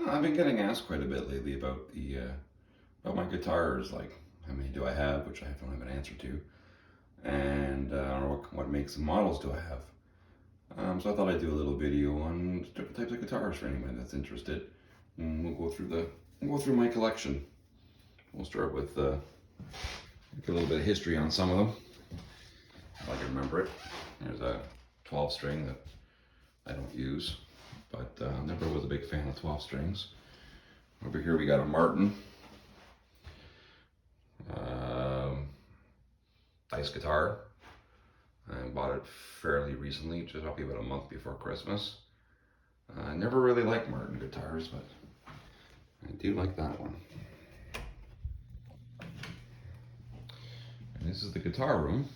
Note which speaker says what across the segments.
Speaker 1: I've been getting asked quite a bit lately about my guitars, like how many do I have, which I don't have an answer to, and or what makes and models do I have. So I thought I'd do a little video on different types of guitars for anyone that's interested. And we'll go through my collection. We'll start with a little bit of history on some of them, if I can remember it. There's a 12 string that I don't use, but never was a big fan of 12 strings. Over here we got a Martin. Nice guitar. I bought it fairly recently, just probably about a month before Christmas. I never really liked Martin guitars, but I do like that one. And this is the guitar room.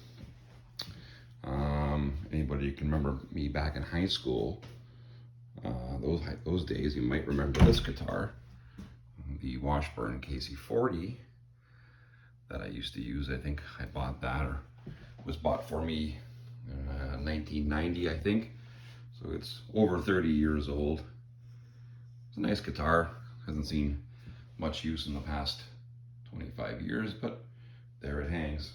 Speaker 1: Anybody who can remember me back in high school, those days, you might remember this guitar, the Washburn KC40 that I used to use. I think I bought that, or was bought for me 1990, I think. So it's over 30 years old. It's a nice guitar. Hasn't seen much use in the past 25 years, but there it hangs.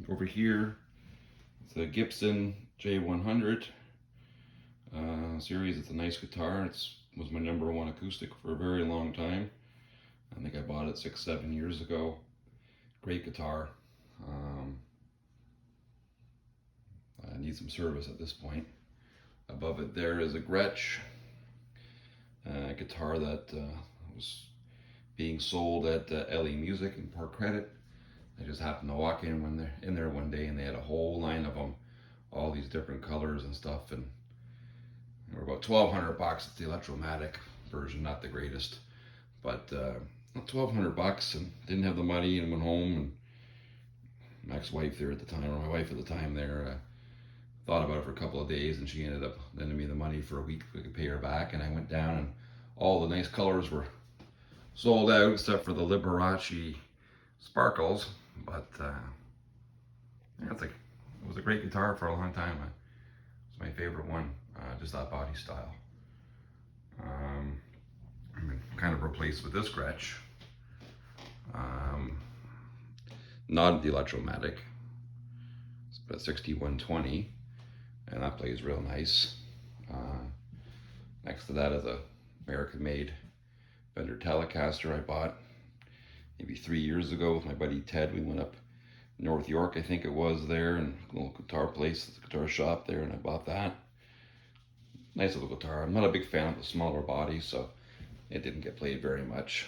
Speaker 1: Over here, it's a Gibson J100 series. It's a nice guitar. It was my #1 acoustic for a very long time. I think I bought it 6, 7 years ago. Great guitar. I need some service at this point. Above it there is a Gretsch guitar that was being sold at LE Music in Port Credit. I just happened to walk in when they're in there one day, and they had a whole line of them, all these different colors and stuff, and they were about $1,200. It's the Electromatic version, not the greatest, but $1,200, and didn't have the money, and went home. And my ex-wife there at the time, or my wife at the time there, thought about it for a couple of days, and she ended up lending me the money for a week so I could pay her back. And I went down, and all the nice colors were sold out except for the Liberace Sparkles. But yeah, it was a great guitar for a long time. It's my favorite one, just that body style. I'm kind of replaced with this Gretsch. Not the Electromatic. It's a 6120, and that plays real nice. Next to that is a American-made Fender Telecaster I bought maybe 3 years ago with my buddy Ted. We went up North York, I think it was, there, and a little guitar place, guitar shop there, and I bought that. Nice little guitar. I'm not a big fan of the smaller body, so it didn't get played very much.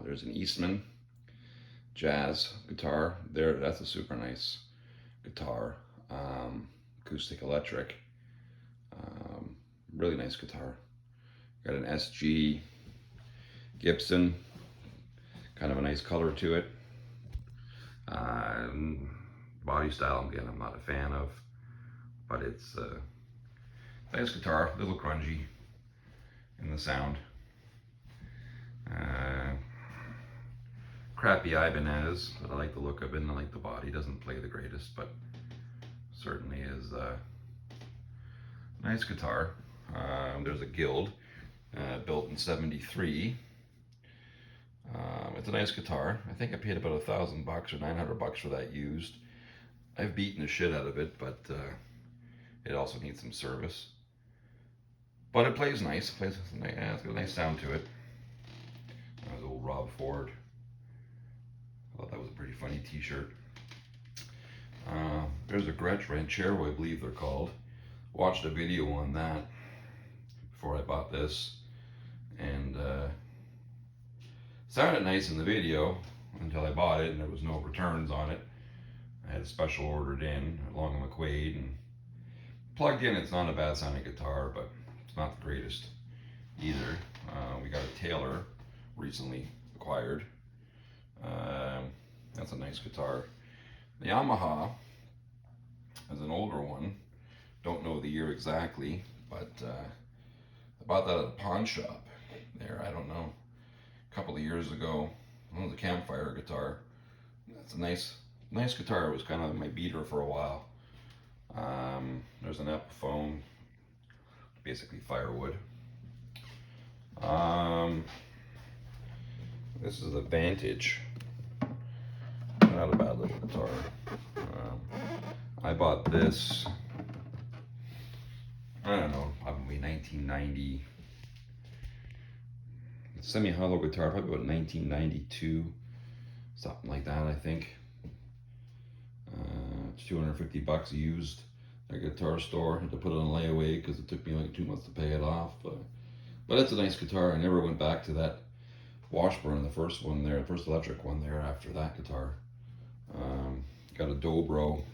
Speaker 1: There's an Eastman jazz guitar there. That's a super nice guitar. Acoustic electric. Really nice guitar. Got an SG Gibson. Kind of a nice color to it. Body style, again, I'm not a fan of, but it's a nice guitar, a little grungy in the sound. Crappy Ibanez, but I like the look of it and I like the body. Doesn't play the greatest, but certainly is a nice guitar. There's a Guild, built in '73. It's a nice guitar. I think I paid about $1,000 or $900 for that used. I've beaten the shit out of it, but it also needs some service. But it plays nice. It's got a nice sound to it. That was old Rob Ford. I thought that was a pretty funny t-shirt. There's a Gretsch Ranchero, I believe they're called. Watched a video on that before I bought this, and sounded nice in the video until I bought it and there was no returns on it. I had a special ordered in along with McQuaid, and plugged in. It's not a bad sounding guitar, but it's not the greatest either. We got a Taylor recently acquired. That's a nice guitar. The Yamaha is an older one. Don't know the year exactly, but I bought that at a pawn shop there. I don't know, a couple of years ago. It was a Campfire guitar. It's a nice guitar. It was kind of my beater for a while. There's an Epiphone. basically firewood. This is the Vantage. Not a bad little guitar. I bought this, I don't know, probably 1990. Semi-hollow guitar, probably about 1992, something like that, I think. It's 250 bucks used at a guitar store. Had to put it on layaway because it took me like 2 months to pay it off. But it's a nice guitar. I never went back to that Washburn, the first one there, the first electric one there after that guitar. Got a Dobro.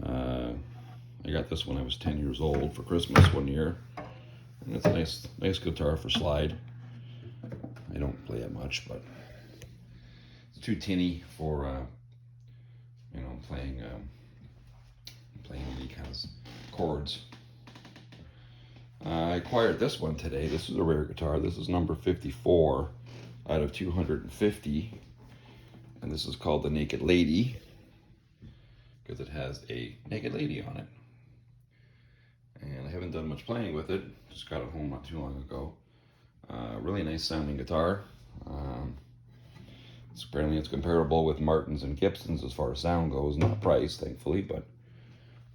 Speaker 1: I got this when I was 10 years old for Christmas one year. And it's a nice guitar for slide. I don't play it much, but it's too tinny for you know, playing any kind of chords. I acquired this one today. This is a rare guitar. This is number 54 out of 250, and this is called the Naked Lady because it has a naked lady on it. And I haven't done much playing with it. Just got it home not too long ago. Really nice sounding guitar. Apparently it's comparable with Martins and Gibsons as far as sound goes, not price, thankfully, but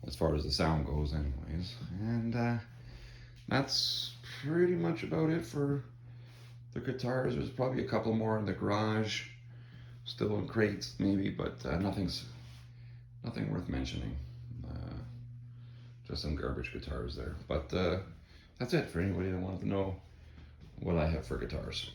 Speaker 1: as far as the sound goes anyways. And that's pretty much about it for the guitars. There's probably a couple more in the garage, still in crates maybe, but nothing worth mentioning. Just some garbage guitars there. But that's it for anybody that wanted to know what I have for guitars.